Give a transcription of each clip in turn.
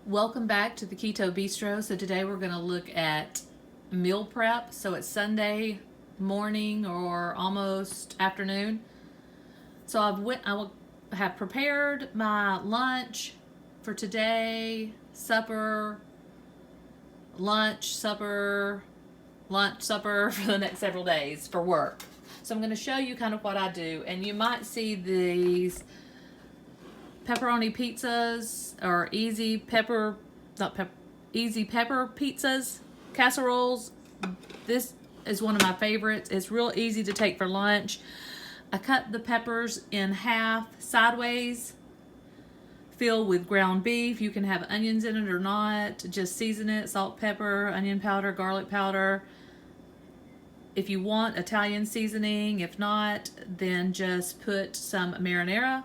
Welcome back to the Keto Bistro. So today we're going to look at meal prep. So it's Sunday morning or almost afternoon. So I have prepared my lunch for today, supper, lunch, supper for the next several days for work. So I'm going to show you kind of what I do, and you might see these pepperoni pizzas or easy pepper pizzas, casseroles. This is one of my favorites. It's real easy to take for lunch. I cut the peppers in half sideways, fill with ground beef. You can have onions in it or not. Just season it, salt, pepper, onion powder, garlic powder. If you want Italian seasoning, if not, then just put some marinara,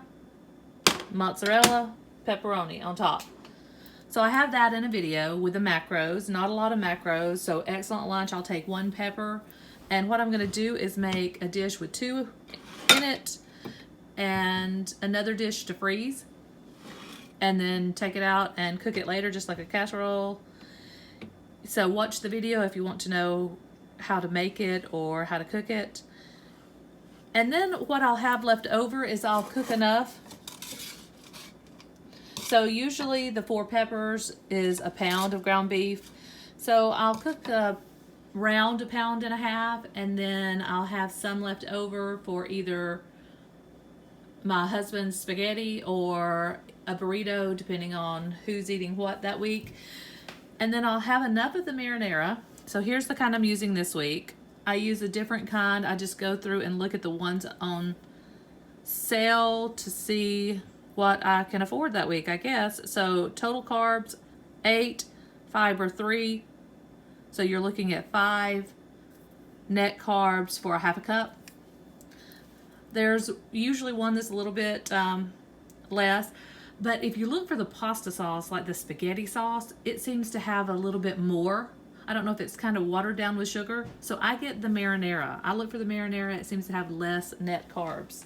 mozzarella, pepperoni on top. So I have that in a video with the macros, not a lot of macros. So excellent lunch, I'll take 1 pepper. And what I'm gonna do is make a dish with 2 in it and another dish to freeze. And then take it out and cook it later, just like a casserole. So watch the video if you want to know how to make it or how to cook it. And then what I'll have left over is I'll cook enough. So usually the 4 peppers is a pound of ground beef. So I'll cook around 1.5 pounds, and then I'll have some left over for either my husband's spaghetti or a burrito, depending on who's eating what that week. And then I'll have enough of the marinara. So here's the kind I'm using this week. I use a different kind. I just go through and look at the ones on sale to see what I can afford that week, I guess. So total carbs 8, fiber 3. So you're looking at 5 net carbs for a half a cup. There's usually one that's a little bit less, but if you look for the pasta sauce, like the spaghetti sauce, it seems to have a little bit more. I don't know if it's kind of watered down with sugar. So I get the marinara. I look for the marinara. It seems to have less net carbs.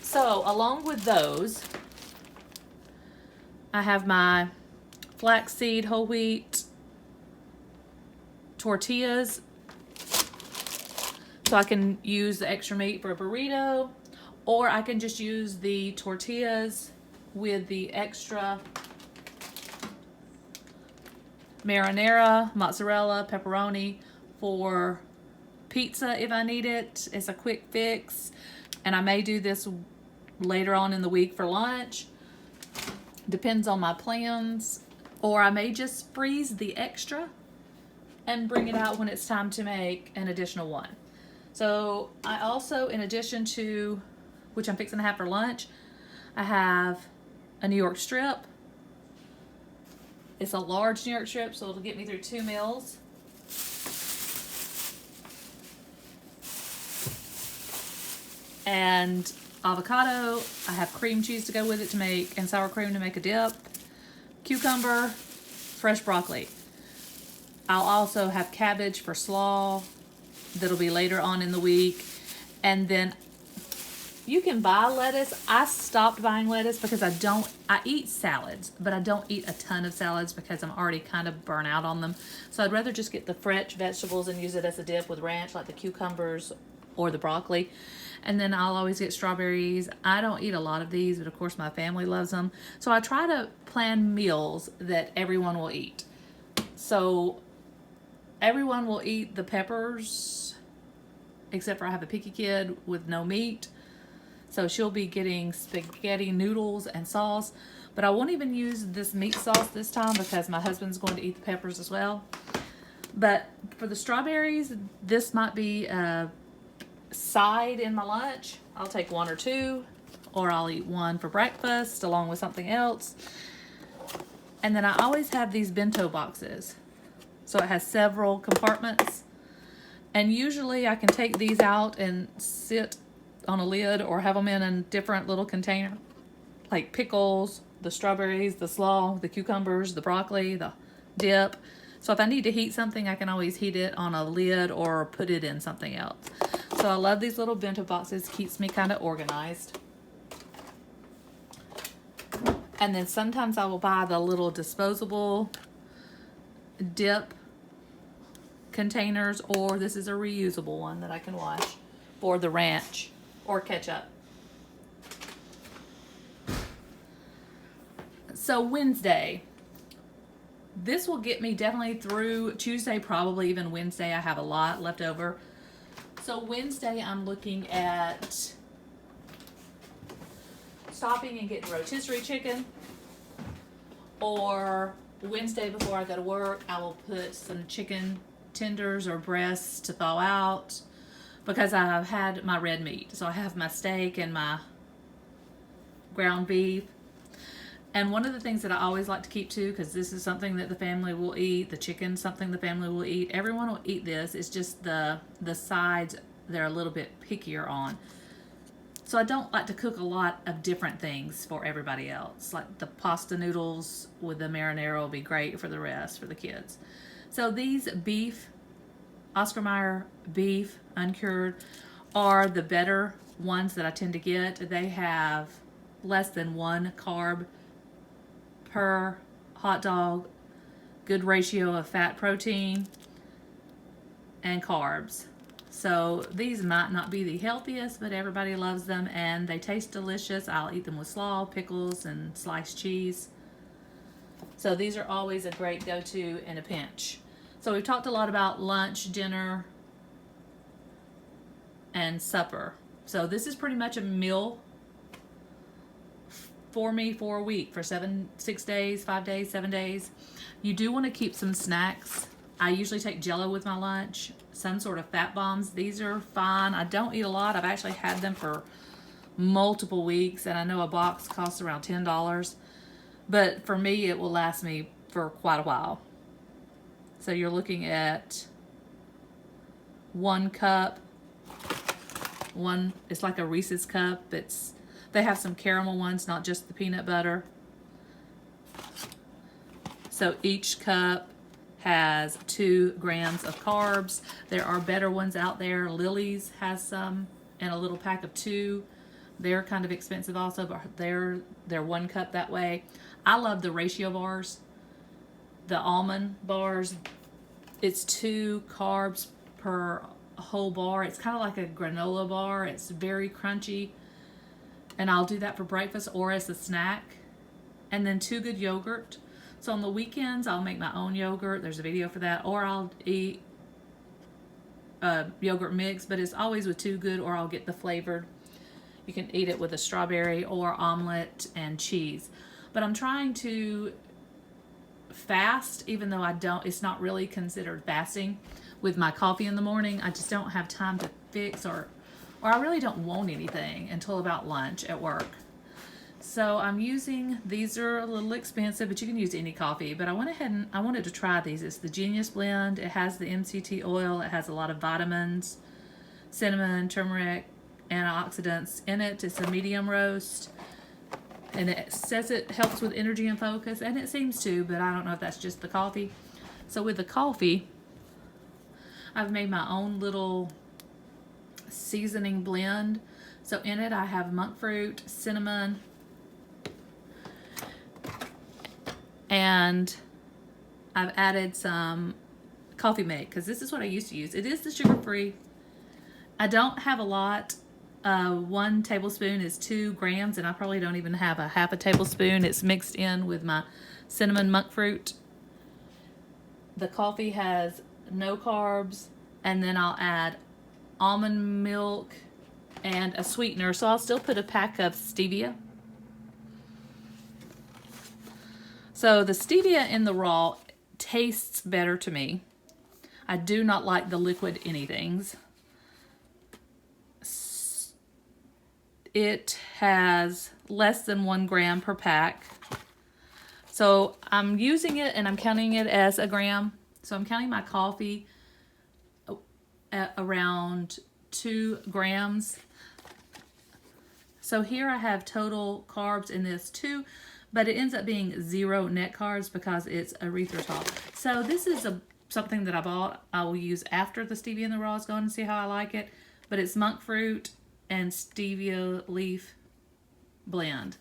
So along with those, I have my flaxseed whole wheat tortillas. So I can use the extra meat for a burrito, or I can just use the tortillas with the extra marinara, mozzarella, pepperoni for pizza if I need it. It's a quick fix, and I may do this later on in the week for lunch. Depends on my plans, or I may just freeze the extra and bring it out when it's time to make an additional one. So I also, in addition to, which I'm fixing to have for lunch, I have a New York strip. It's a large New York strip, so it'll get me through 2 meals. And avocado. I have cream cheese to go with it to make, and sour cream to make a dip. Cucumber, fresh broccoli. I'll also have cabbage for slaw. That'll be later on in the week. And then you can buy lettuce. I stopped buying lettuce because I eat salads, but I don't eat a ton of salads because I'm already kind of burnt out on them. So I'd rather just get the fresh vegetables and use it as a dip with ranch, like the cucumbers or the broccoli. And then I'll always get strawberries. I don't eat a lot of these, but of course my family loves them. So I try to plan meals that everyone will eat. So everyone will eat the peppers, except for I have a picky kid with no meat. So she'll be getting spaghetti noodles and sauce. But I won't even use this meat sauce this time because my husband's going to eat the peppers as well. But for the strawberries, this might be a side in my lunch. I'll take 1 or 2, or I'll eat 1 for breakfast along with something else. And then I always have these bento boxes. So it has several compartments. And usually I can take these out and sit on a lid or have them in a different little container. Like pickles, the strawberries, the slaw, the cucumbers, the broccoli, the dip. So if I need to heat something, I can always heat it on a lid or put it in something else. So I love these little bento boxes. Keeps me kind of organized. And then sometimes I will buy the little disposable dip containers, or this is a reusable one that I can wash for the ranch or ketchup. So Wednesday, this will get me definitely through Tuesday, probably even Wednesday. I have a lot left over. So Wednesday, I'm looking at stopping and getting rotisserie chicken. Or Wednesday before I go to work, I will put some chicken tenders or breasts to thaw out because I've had my red meat. So I have my steak and my ground beef. And one of the things that I always like to keep too, because this is something that the family will eat, the chicken, something the family will eat. Everyone will eat this. It's just the sides they're a little bit pickier on. So I don't like to cook a lot of different things for everybody else. Like the pasta noodles with the marinara will be great for the rest, for the kids. So these beef, Oscar Mayer beef, uncured, are the better ones that I tend to get. They have less than 1 carb per hot dog, good ratio of fat, protein, and carbs. So these might not be the healthiest, but everybody loves them and they taste delicious. I'll eat them with slaw, pickles, and sliced cheese. So these are always a great go-to in a pinch. So we've talked a lot about lunch, dinner, and supper. So this is pretty much a meal for me for a week, for 6 days, 5 days, 7 days. You do want to keep some snacks. I usually take Jell-O with my lunch, some sort of fat bombs. These are fine. I don't eat a lot. I've actually had them for multiple weeks, and I know a box costs around $10. But for me, it will last me for quite a while. So you're looking at 1 cup. It's like a Reese's cup. They have some caramel ones, not just the peanut butter. So each cup has 2 grams of carbs. There are better ones out there. Lily's has some in a little pack of 2. They're kind of expensive also, but they're 1 cup that way. I love the ratio bars, the almond bars. It's 2 carbs per whole bar. It's kind of like a granola bar. It's very crunchy. And I'll do that for breakfast or as a snack. And then 2 good yogurt. So on the weekends, I'll make my own yogurt. There's a video for that. Or I'll eat yogurt mix, but it's always with 2 good, or I'll get the flavored. You can eat it with a strawberry or omelet and cheese. But I'm trying to fast, even though it's not really considered fasting with my coffee in the morning. I just don't have time to fix or I really don't want anything until about lunch at work. So I'm using, these are a little expensive, but you can use any coffee. But I went ahead and I wanted to try these. It's the Genius Blend. It has the MCT oil. It has a lot of vitamins, cinnamon, turmeric, antioxidants in it. It's a medium roast. And it says it helps with energy and focus, and it seems to, but I don't know if that's just the coffee. So with the coffee, I've made my own little seasoning blend. So in it I have monk fruit, cinnamon, and I've added some coffee make, because this is what I used to use. It is the sugar-free. I don't have a lot. 1 tablespoon is 2 grams, and I probably don't even have a half a tablespoon. It's mixed in with my cinnamon monk fruit. The coffee has no carbs, and then I'll add almond milk and a sweetener. So I'll still put a pack of stevia. So the stevia in the raw tastes better to me. I do not like the liquid anythings. It has less than 1 gram per pack. So I'm using it and I'm counting it as a gram. So I'm counting my coffee at around 2 grams. So here I have total carbs in this too, but it ends up being 0 net carbs because it's erythritol. So this is something that I bought. I will use after the stevia in the raw is gone and see how I like it. But it's monk fruit and stevia leaf blend.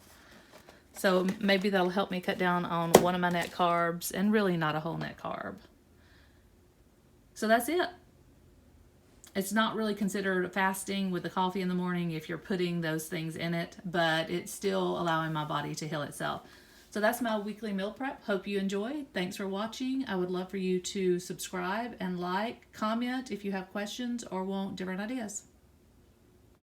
So maybe that'll help me cut down on one of my net carbs and really not a whole net carb. So that's it. It's not really considered fasting with the coffee in the morning if you're putting those things in it, but it's still allowing my body to heal itself. So that's my weekly meal prep. Hope you enjoyed. Thanks for watching. I would love for you to subscribe and like, comment if you have questions or want different ideas.